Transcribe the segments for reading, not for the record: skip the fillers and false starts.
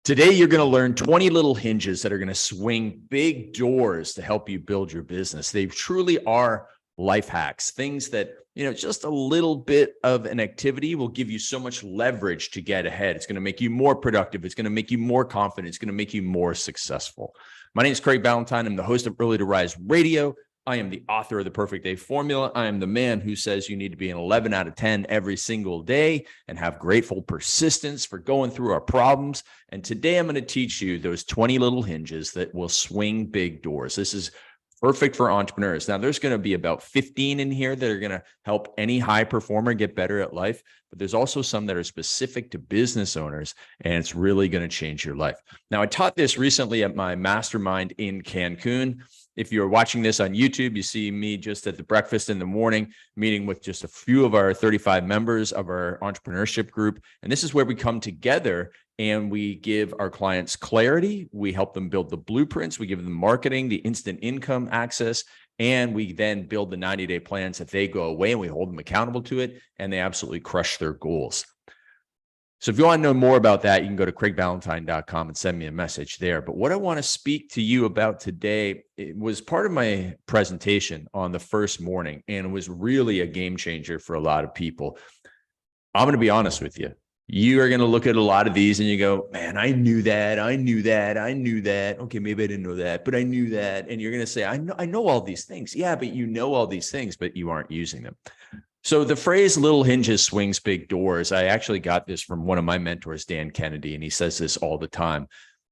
Today, you're going to learn 20 little hinges that are going to swing big doors to help you build your business. They truly are life hacks, things that, just a little bit of an activity will give you so much leverage to get ahead. It's going to make you more productive. It's going to make you more confident. It's going to make you more successful. My name is Craig Ballantyne. I'm the host of Early to Rise Radio. I am the author of the Perfect Day Formula. I am the man who says you need to be an 11 out of 10 every single day and have grateful persistence for going through our problems. And today I'm going to teach you those 20 little hinges that will swing big doors. This is perfect for entrepreneurs. Now, there's going to be about 15 in here that are going to help any high performer get better at life, but there's also some that are specific to business owners, and it's really going to change your life. Now, I taught this recently at my mastermind in Cancun. If you're watching this on YouTube, you see me just at the breakfast in the morning, meeting with just a few of our 35 members of our entrepreneurship group. And this is where we come together and we give our clients clarity. We help them build the blueprints. We give them marketing, the instant income access, and we then build the 90-day plans that they go away and we hold them accountable to it, and they absolutely crush their goals. So if you want to know more about that, you can go to craigballantyne.com and send me a message there. But what I want to speak to you about today, it was part of my presentation on the first morning, and it was really a game changer for a lot of people. I'm going to be honest with you. You are going to look at a lot of these and you go, man, I knew that. Okay, maybe I didn't know that, but I knew that. And you're going to say, I know all these things. Yeah, but you know all these things, but you aren't using them. So the phrase little hinges swings big doors, I actually got this from one of my mentors, Dan Kennedy, and he says this all the time.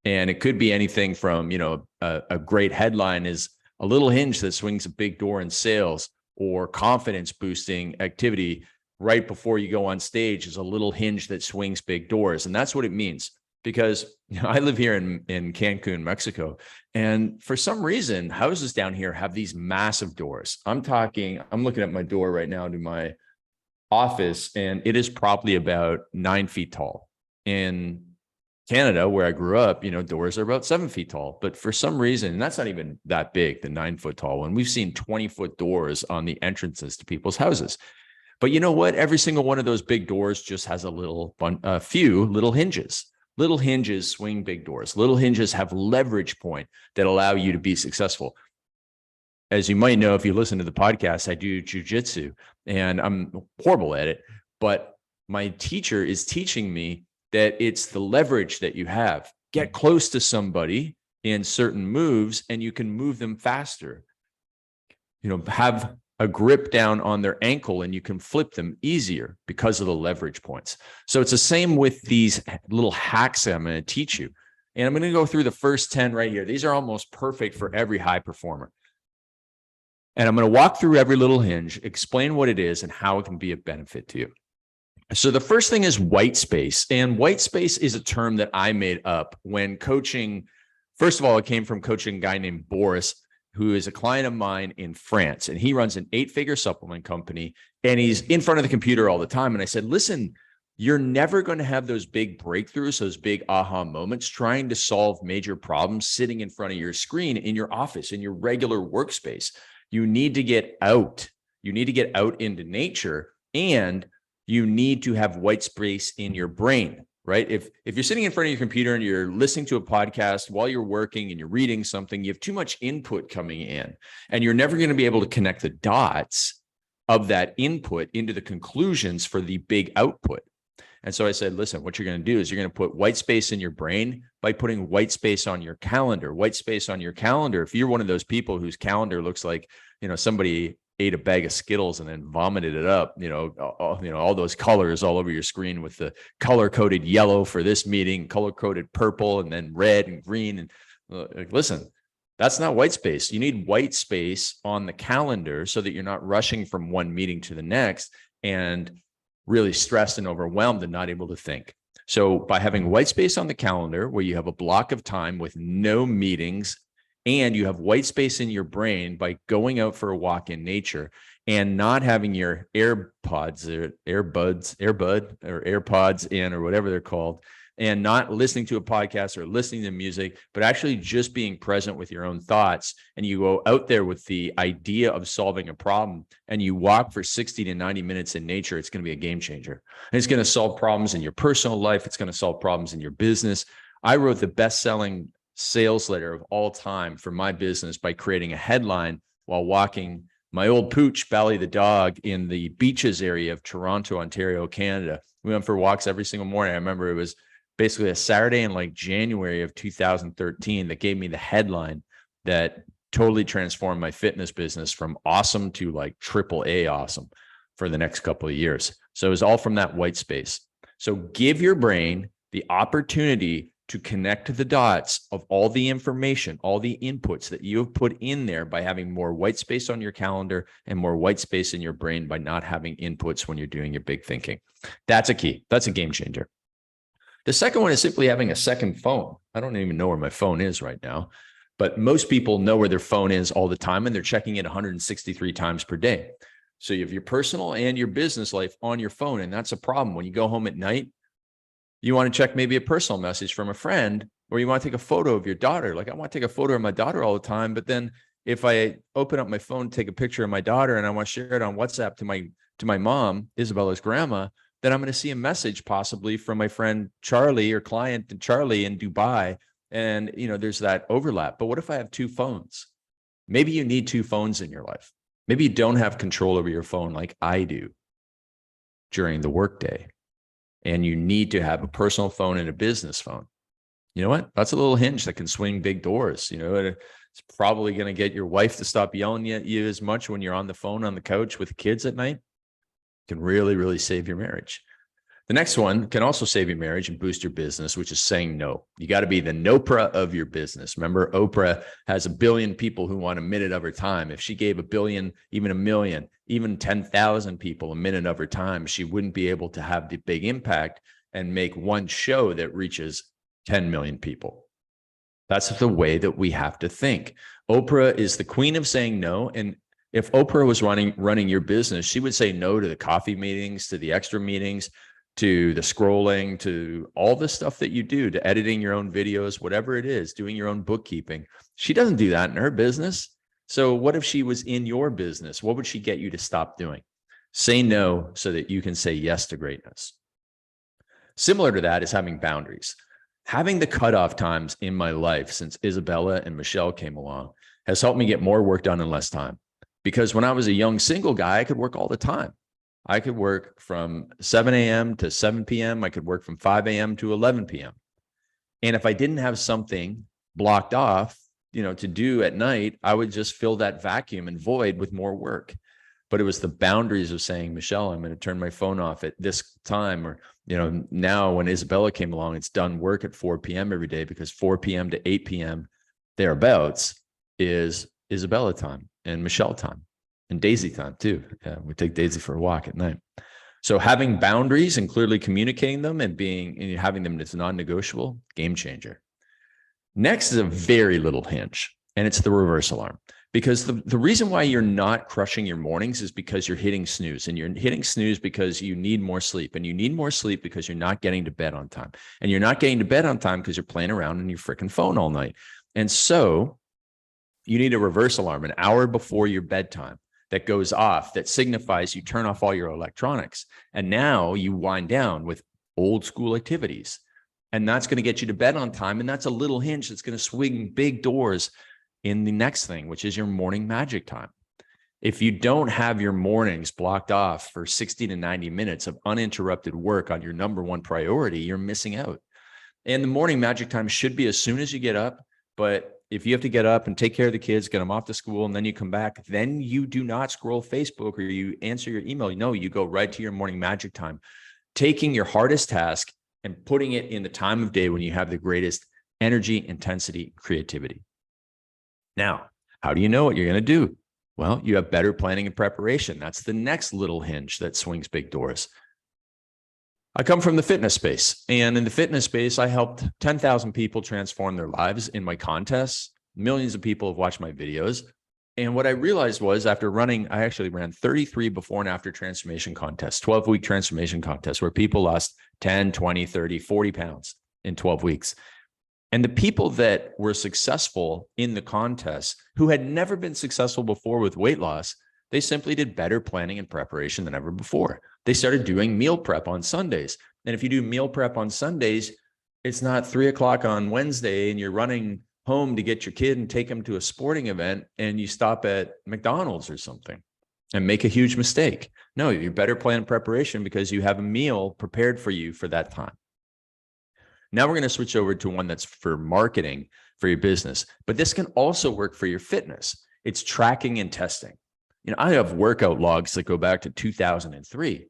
And it could be anything from, a great headline is a little hinge that swings a big door in sales, or confidence boosting activity right before you go on stage is a little hinge that swings big doors. And that's what it means. Because I live here in Cancun, Mexico, and for some reason, houses down here have these massive doors. I'm looking at my door right now to my office, and it is probably about 9 feet tall. In Canada, where I grew up, doors are about 7 feet tall. But for some reason, and that's not even that big, the 9-foot tall one, we've seen 20-foot doors on the entrances to people's houses. But you know what? Every single one of those big doors just has a few little hinges. Little hinges swing big doors. Little hinges have leverage point that allow you to be successful. As you might know, if you listen to the podcast, I do jujitsu and I'm horrible at it, but my teacher is teaching me that it's the leverage that you have. Get close to somebody in certain moves and you can move them faster. Have a grip down on their ankle and you can flip them easier because of the leverage points. So it's the same with these little hacks that I'm going to teach you. And I'm going to go through the first 10 right here. These are almost perfect for every high performer. And I'm going to walk through every little hinge, explain what it is and how it can be a benefit to you. So the first thing is white space. And white space is a term that I made up when coaching. First of all, it came from coaching a guy named Boris, who is a client of mine in France, and he runs an 8-figure supplement company, and he's in front of the computer all the time. And I said, listen, you're never going to have those big breakthroughs, those big aha moments, trying to solve major problems, sitting in front of your screen in your office, in your regular workspace. You need to get out. You need to get out into nature, and you need to have white space in your brain. Right? If you're sitting in front of your computer and you're listening to a podcast while you're working and you're reading something, you have too much input coming in, and you're never going to be able to connect the dots of that input into the conclusions for the big output. And so I said, listen, what you're going to do is you're going to put white space in your brain by putting white space on your calendar. White space on your calendar. If you're one of those people whose calendar looks like, somebody ate a bag of Skittles and then vomited it up, all those colors all over your screen with the color-coded yellow for this meeting, color-coded purple, and then red and green. And listen, that's not white space. You need white space on the calendar so that you're not rushing from one meeting to the next and really stressed and overwhelmed and not able to think. So by having white space on the calendar where you have a block of time with no meetings, and you have white space in your brain by going out for a walk in nature and not having your AirPods or AirPods in, or whatever they're called, and not listening to a podcast or listening to music, but actually just being present with your own thoughts. And you go out there with the idea of solving a problem and you walk for 60 to 90 minutes in nature, it's going to be a game changer. And it's going to solve problems in your personal life. It's going to solve problems in your business. I wrote the best-selling sales letter of all time for my business by creating a headline while walking my old pooch, Bally the dog, in the beaches area of Toronto, Ontario, Canada. We went for walks every single morning. I remember it was basically a Saturday in like January of 2013 that gave me the headline that totally transformed my fitness business from awesome to like AAA awesome for the next couple of years. So it was all from that white space. So give your brain the opportunity to connect to the dots of all the information, all the inputs that you have put in there by having more white space on your calendar and more white space in your brain by not having inputs when you're doing your big thinking. That's a key. That's a game changer. The second one is simply having a second phone. I don't even know where my phone is right now, but most people know where their phone is all the time, and they're checking it 163 times per day. So you have your personal and your business life on your phone, and that's a problem. When you go home at night, you want to check maybe a personal message from a friend, or you want to take a photo of your daughter. Like, I want to take a photo of my daughter all the time, but then if I open up my phone, take a picture of my daughter, and I want to share it on WhatsApp to my mom, Isabella's grandma, then I'm going to see a message possibly from my friend Charlie or client Charlie in Dubai. And, there's that overlap. But what if I have two phones? Maybe you need two phones in your life. Maybe you don't have control over your phone like I do during the workday. And you need to have a personal phone and a business phone. You know what? That's a little hinge that can swing big doors. It's probably going to get your wife to stop yelling at you as much when you're on the phone on the couch with kids at night. Can really, really save your marriage. The next one can also save your marriage and boost your business, which is saying no. You got to be the Nopra of your business. Remember, Oprah has 1 billion people who want a minute of her time. If she gave 1 billion, even 1 million, even 10,000 people a minute of her time, she wouldn't be able to have the big impact and make one show that reaches 10 million people. That's the way that we have to think. Oprah is the queen of saying no. And if Oprah was running your business, she would say no to the coffee meetings, to the extra meetings, to the scrolling, to all the stuff that you do, to editing your own videos, whatever it is, doing your own bookkeeping. She doesn't do that in her business. So what if she was in your business? What would she get you to stop doing? Say no so that you can say yes to greatness. Similar to that is having boundaries. Having the cutoff times in my life since Isabella and Michelle came along has helped me get more work done in less time. Because when I was a young single guy, I could work all the time. I could work from 7 a.m. to 7 p.m. I could work from 5 a.m. to 11 p.m. And if I didn't have something blocked off, to do at night, I would just fill that vacuum and void with more work. But it was the boundaries of saying, Michelle, I'm going to turn my phone off at this time. Or, now when Isabella came along, it's done work at 4 p.m. every day, because 4 p.m. to 8 p.m. thereabouts is Isabella time and Michelle time and Daisy time too. Yeah, we take Daisy for a walk at night. So having boundaries and clearly communicating them and having them as non-negotiable, game changer. Next is a very little hinge, and it's the reverse alarm. Because the reason why you're not crushing your mornings is because you're hitting snooze, and you're hitting snooze because you need more sleep, and you need more sleep because you're not getting to bed on time, and you're not getting to bed on time because you're playing around on your freaking phone all night. And so you need a reverse alarm an hour before your bedtime that goes off, that signifies you turn off all your electronics. And now you wind down with old school activities. And that's going to get you to bed on time. And that's a little hinge that's going to swing big doors in the next thing, which is your morning magic time. If you don't have your mornings blocked off for 60 to 90 minutes of uninterrupted work on your number one priority, you're missing out. And the morning magic time should be as soon as you get up. But if you have to get up and take care of the kids, get them off to school, and then you come back, then you do not scroll Facebook or you answer your email. No, you go right to your morning magic time, taking your hardest task and putting it in the time of day when you have the greatest energy, intensity, creativity. Now, how do you know what you're going to do? Well, you have better planning and preparation. That's the next little hinge that swings big doors. I come from the fitness space, and in the fitness space, I helped 10,000 people transform their lives in my contests. Millions of people have watched my videos. And what I realized was I actually ran 33 before and after transformation contests, 12-week transformation contests where people lost 10, 20, 30, 40 pounds in 12 weeks. And the people that were successful in the contests who had never been successful before with weight loss, they simply did better planning and preparation than ever before. They started doing meal prep on Sundays. And if you do meal prep on Sundays, It's not 3 o'clock on Wednesday and you're running home to get your kid and take him to a sporting event and you stop at McDonald's or something and make a huge mistake. No, you better plan preparation because you have a meal prepared for you for that time. Now we're going to switch over to one that's for marketing for your business, but this can also work for your fitness. It's tracking and testing. I have workout logs that go back to 2003.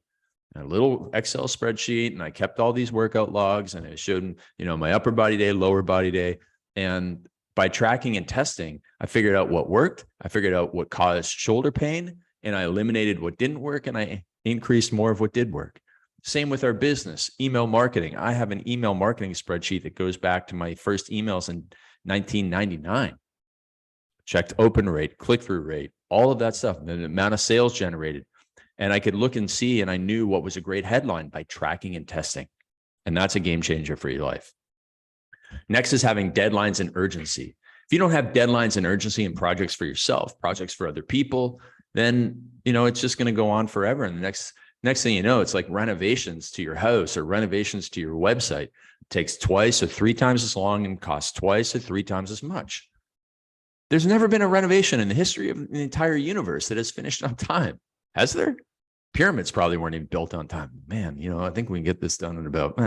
A little Excel spreadsheet, and I kept all these workout logs, and it showed, my upper body day, lower body day. And by tracking and testing, I figured out what worked. I figured out what caused shoulder pain, and I eliminated what didn't work, and I increased more of what did work. Same with our business, email marketing. I have an email marketing spreadsheet that goes back to my first emails in 1999. Checked open rate, click-through rate, all of that stuff, the amount of sales generated. And I could look and see, and I knew what was a great headline by tracking and testing. And that's a game changer for your life. Next is having deadlines and urgency. If you don't have deadlines and urgency in projects for yourself, projects for other people, then, it's just going to go on forever. And the next thing you know, it's like renovations to your house or renovations to your website. It takes twice or three times as long and costs twice or three times as much. There's never been a renovation in the history of the entire universe that has finished on time. Has there? Pyramids probably weren't even built on time. Man, I think we can get this done in about,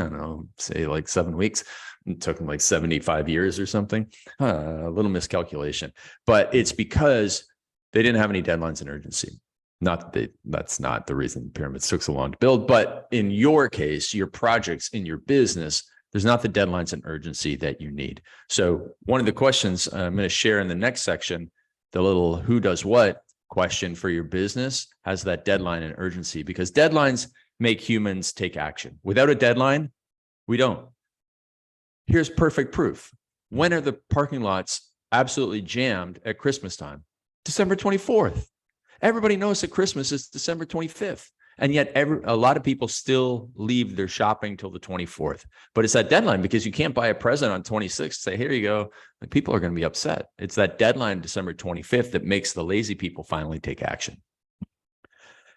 say like 7 weeks. It took them like 75 years or something. A little miscalculation. But it's because they didn't have any deadlines and urgency. That's not the reason the pyramids took so long to build. But in your case, your projects in your business, there's not the deadlines and urgency that you need. So one of the questions I'm going to share in the next section, the little who does what question for your business has that deadline and urgency, because deadlines make humans take action. Without a deadline, we don't. Here's perfect proof. When are the parking lots absolutely jammed at Christmas time? December 24th. Everybody knows that Christmas is December 25th. And yet a lot of people still leave their shopping till the 24th. But it's that deadline, because you can't buy a present on 26th, say, here you go. Like, people are going to be upset. It's that deadline, December 25th, that makes the lazy people finally take action.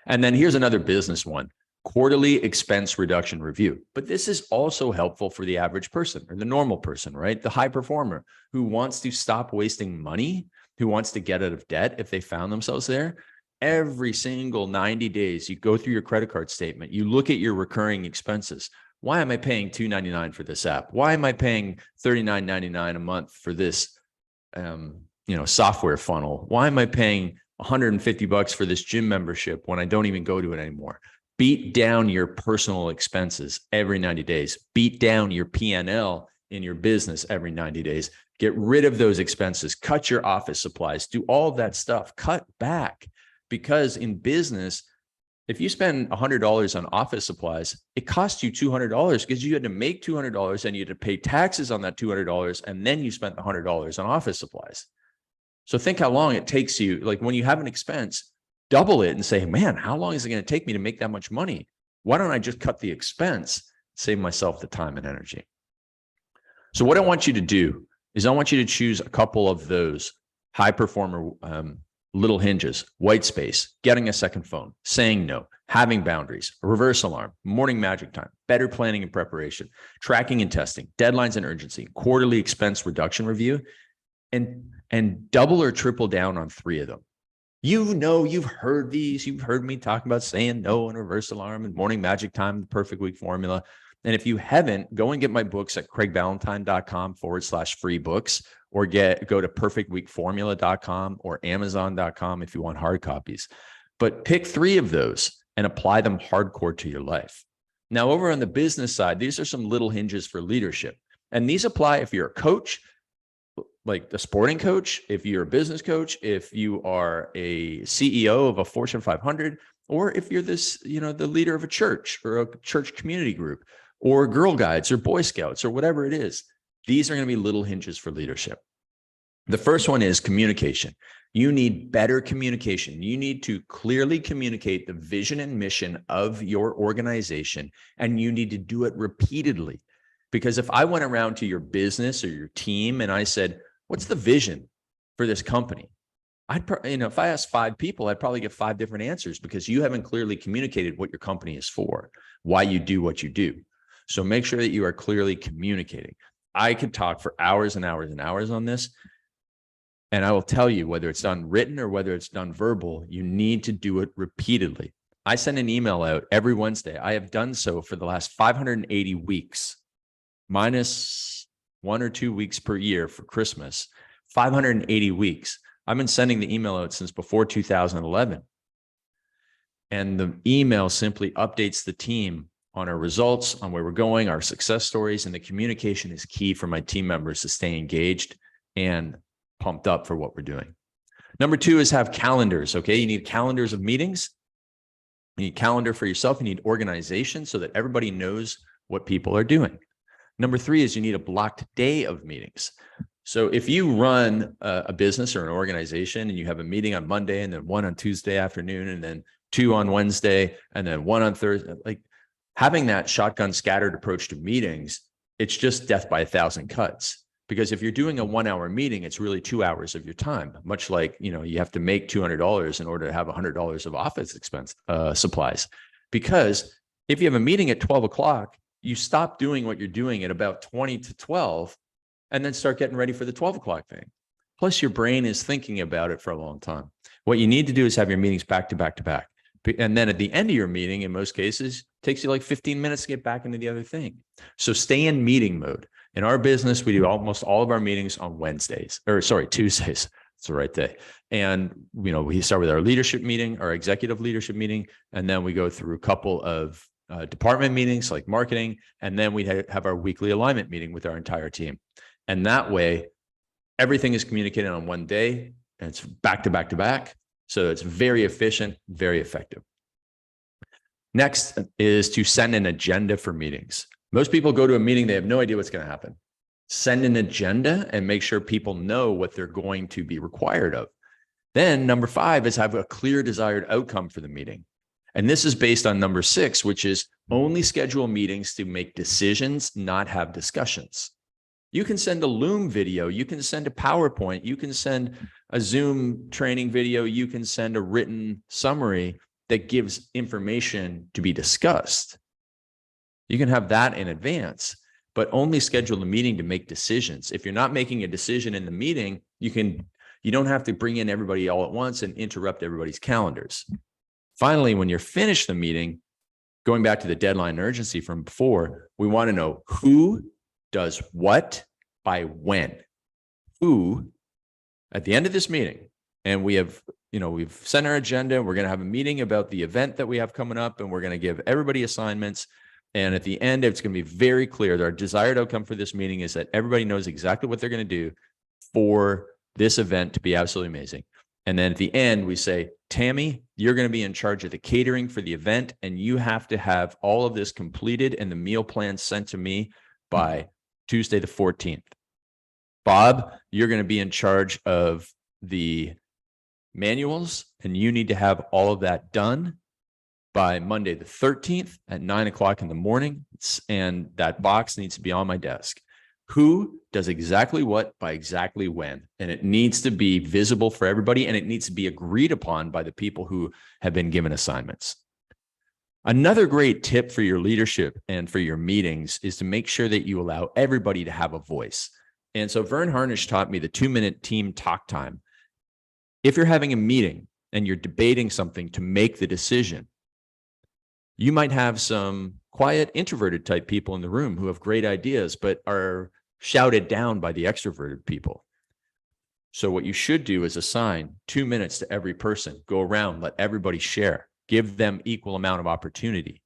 And then here's another business one, quarterly expense reduction review. But this is also helpful for the average person or the normal person, right? The high performer who wants to stop wasting money, who wants to get out of debt if they found themselves there. Every single 90 days, you go through your credit card statement, you look at your recurring expenses. Why am I paying $2.99 for this app? Why am I paying $39.99 a month for this, software funnel? Why am I paying $150 for this gym membership when I don't even go to it anymore? Beat down your personal expenses every 90 days. Beat down your P&L in your business every 90 days. Get rid of those expenses. Cut your office supplies. Do all that stuff. Cut back. Because in business, if you spend $100 on office supplies, it costs you $200 because you had to make $200 and you had to pay taxes on that $200, and then you spent the $100 on office supplies. So think how long it takes you. Like, when you have an expense, double it and say, man, how long is it going to take me to make that much money? Why don't I just cut the expense, save myself the time and energy? So what I want you to do is I want you to choose a couple of those high performer little hinges: white space, getting a second phone, saying no, having boundaries, reverse alarm, morning magic time, better planning and preparation, tracking and testing, deadlines and urgency, quarterly expense reduction review, and double or triple down on 3 of them. You've heard these. You've heard me talk about saying no and reverse alarm and morning magic time, the perfect week formula. And if you haven't, go and get my books at craigballantyne.com/free books, or go to perfectweekformula.com or amazon.com if you want hard copies. But pick 3 of those and apply them hardcore to your life. Now, over on the business side, these are some little hinges for leadership. And these apply if you're a coach, like the sporting coach, if you're a business coach, if you are a CEO of a Fortune 500, or if you're the leader of a church or a church community group, or Girl Guides or Boy Scouts or whatever it is. These are going to be little hinges for leadership. The first one is communication. You need better communication. You need to clearly communicate the vision and mission of your organization, and you need to do it repeatedly. Because if I went around to your business or your team and I said, what's the vision for this company? If I asked 5 people, I'd probably get 5 different answers, because you haven't clearly communicated what your company is for, why you do what you do. So make sure that you are clearly communicating. I could talk for hours and hours and hours on this. And I will tell you, whether it's done written or whether it's done verbal, you need to do it repeatedly. I send an email out every Wednesday. I have done so for the last 580 weeks, minus 1 or 2 weeks per year for Christmas, 580 weeks. I've been sending the email out since before 2011. And the email simply updates the team on our results, on where we're going, our success stories, and the communication is key for my team members to stay engaged and pumped up for what we're doing. Number 2 is have calendars. Okay. You need calendars of meetings. You need calendar for yourself. You need organization so that everybody knows what people are doing. Number 3 is you need a blocked day of meetings. So if you run a business or an organization and you have a meeting on Monday and then one on Tuesday afternoon and then 2 on Wednesday and then 1 on Thursday, like having that shotgun scattered approach to meetings, it's just death by 1,000 cuts. Because if you're doing a 1-hour meeting, it's really 2 hours of your time, much like, you have to make $200 in order to have $100 of office expense supplies. Because if you have a meeting at 12 o'clock, you stop doing what you're doing at about 20 to 12 and then start getting ready for the 12 o'clock thing. Plus your brain is thinking about it for a long time. What you need to do is have your meetings back to back to back. And then at the end of your meeting, in most cases, it takes you like 15 minutes to get back into the other thing. So stay in meeting mode. In our business, we do almost all of our meetings on Tuesdays. It's the right day. And, we start with our leadership meeting, our executive leadership meeting, and then we go through a couple of department meetings like marketing. And then we have our weekly alignment meeting with our entire team. And that way, everything is communicated on one day and it's back to back to back. So it's very efficient, very effective. Next is to send an agenda for meetings. Most people go to a meeting, they have no idea what's going to happen. Send an agenda and make sure people know what they're going to be required of. Then number 5 is have a clear desired outcome for the meeting. And this is based on number 6, which is only schedule meetings to make decisions, not have discussions. You can send a Loom video, you can send a PowerPoint, you can send a Zoom training video, you can send a written summary that gives information to be discussed. You can have that in advance, but only schedule a meeting to make decisions. If you're not making a decision in the meeting, you don't have to bring in everybody all at once and interrupt everybody's calendars. Finally, when you're finished the meeting, going back to the deadline and urgency from before, we want to know who does what by when. Who, at the end of this meeting, and we've sent our agenda, we're going to have a meeting about the event that we have coming up, and we're going to give everybody assignments. And at the end, it's going to be very clear that our desired outcome for this meeting is that everybody knows exactly what they're going to do for this event to be absolutely amazing. And then at the end, we say, Tammy, you're going to be in charge of the catering for the event, and you have to have all of this completed and the meal plan sent to me by Tuesday the 14th. Bob, you're going to be in charge of the manuals, and you need to have all of that done by Monday the 13th at 9 o'clock in the morning. And that box needs to be on my desk. Who does exactly what by exactly when? And it needs to be visible for everybody, and it needs to be agreed upon by the people who have been given assignments. Another great tip for your leadership and for your meetings is to make sure that you allow everybody to have a voice. And so Vern Harnish taught me the 2-minute team talk time. If you're having a meeting and you're debating something to make the decision, you might have some quiet, introverted type people in the room who have great ideas, but are shouted down by the extroverted people. So what you should do is assign 2 minutes to every person, go around, let everybody share, give them equal amount of opportunity.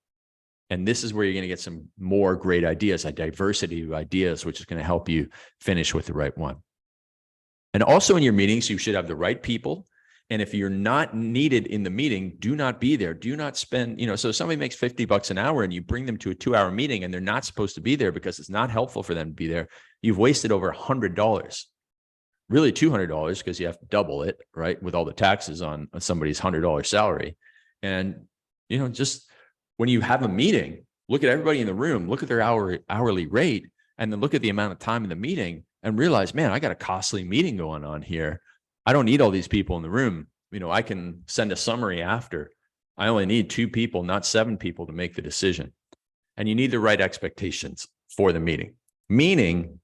And this is where you're going to get some more great ideas, a diversity of ideas, which is going to help you finish with the right one. And also in your meetings, you should have the right people. And if you're not needed in the meeting, do not be there. Do not spend, so somebody makes $50 an hour and you bring them to a 2-hour meeting and they're not supposed to be there because it's not helpful for them to be there. You've wasted over $100, really $200 because you have to double it, right? With all the taxes on somebody's $100 salary. And, just when you have a meeting, look at everybody in the room, look at their hourly rate, and then look at the amount of time in the meeting and realize, man, I got a costly meeting going on here. I don't need all these people in the room. I can send a summary after. I only need 2 people, not 7 people to make the decision. and you need the right expectations for the meeting. Meaning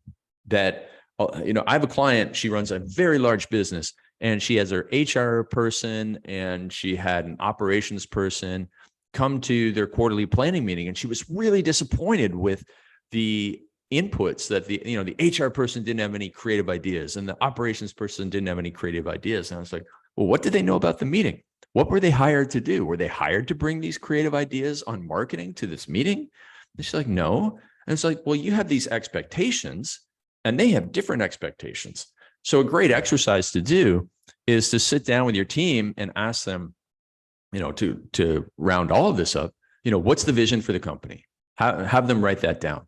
that, I have a client, she runs a very large business, and she has her HR person and she had an operations person come to their quarterly planning meeting. And she was really disappointed with the inputs that the HR person didn't have any creative ideas and the operations person didn't have any creative ideas. And I was like, well, what did they know about the meeting? What were they hired to do? Were they hired to bring these creative ideas on marketing to this meeting? And she's like, no. And it's like, well, you have these expectations and they have different expectations. So a great exercise to do is to sit down with your team and ask them, to round all of this up, what's the vision for the company? Have them write that down.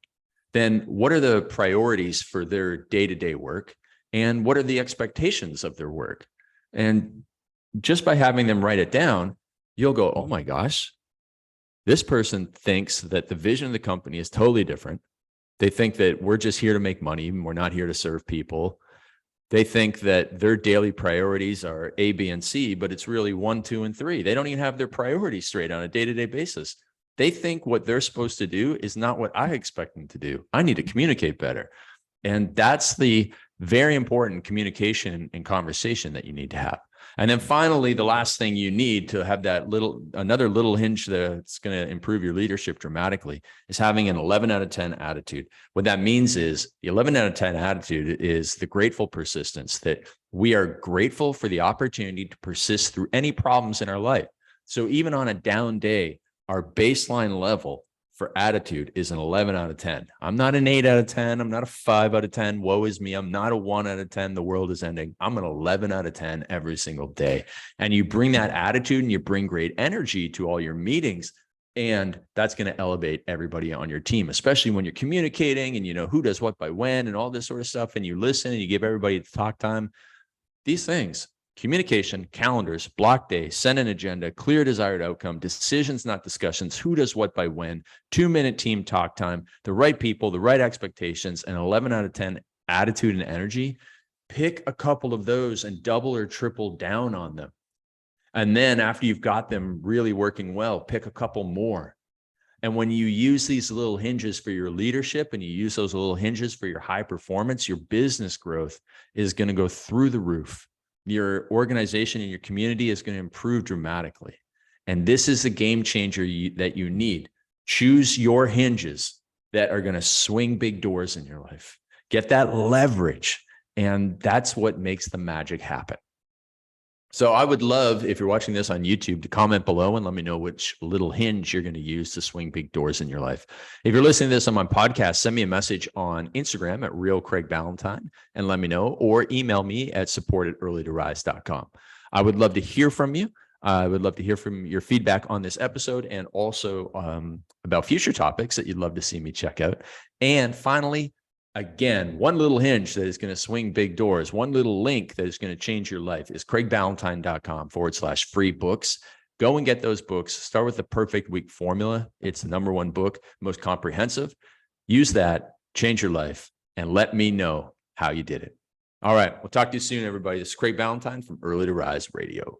Then what are the priorities for their day-to-day work? And what are the expectations of their work? And just by having them write it down, you'll go, oh my gosh, this person thinks that the vision of the company is totally different. They think that we're just here to make money and we're not here to serve people. They think that their daily priorities are A, B, and C, but it's really 1, 2, and 3. They don't even have their priorities straight on a day-to-day basis. They think what they're supposed to do is not what I expect them to do. I need to communicate better. And that's the very important communication and conversation that you need to have. And then finally, the last thing you need to have that another little hinge that's going to improve your leadership dramatically is having an 11 out of 10 attitude. What that means is the 11 out of 10 attitude is the grateful persistence, that we are grateful for the opportunity to persist through any problems in our life. So even on a down day, our baseline level for attitude is an 11 out of 10. I'm not an 8 out of 10. I'm not a 5 out of 10. Woe is me. I'm not a 1 out of 10. The world is ending. I'm an 11 out of 10 every single day. And you bring that attitude and you bring great energy to all your meetings. And that's going to elevate everybody on your team, especially when you're communicating and who does what by when and all this sort of stuff. And you listen and you give everybody the talk time. These things. Communication, calendars, block day, send an agenda, clear desired outcome, decisions, not discussions, who does what by when, 2-minute team talk time, the right people, the right expectations, and 11 out of 10 attitude and energy. Pick a couple of those and double or triple down on them. And then after you've got them really working well, pick a couple more. And when you use these little hinges for your leadership and you use those little hinges for your high performance, your business growth is going to go through the roof. Your organization and your community is going to improve dramatically. And this is the game changer that you need. Choose your hinges that are going to swing big doors in your life. Get that leverage. And that's what makes the magic happen. So I would love, if you're watching this on YouTube, to comment below and let me know which little hinge you're going to use to swing big doors in your life. If you're listening to this on my podcast, send me a message on Instagram at @RealCraigBallantyne and let me know, or email me at support@earlytorise.com. I would love to hear from you. I would love to hear from your feedback on this episode and also about future topics that you'd love to see me check out. And finally, again, one little hinge that is going to swing big doors, one little link that is going to change your life is CraigBallantyne.com/free books. Go and get those books. Start with the Perfect Week Formula. It's the #1 book, most comprehensive. Use that, change your life, and let me know how you did it. All right. We'll talk to you soon, everybody. This is Craig Ballantyne from Early to Rise Radio.